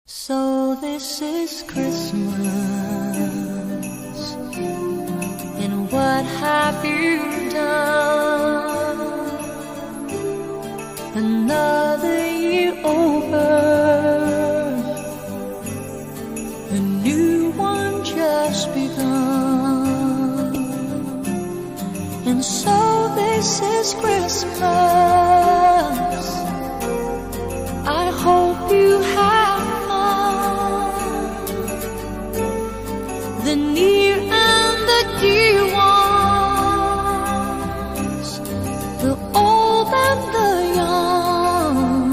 So this is Christmas, and what have you done? Another year over, a new one just begun. And so this is Christmas. I hope you have the near and the dear ones, the old and the young.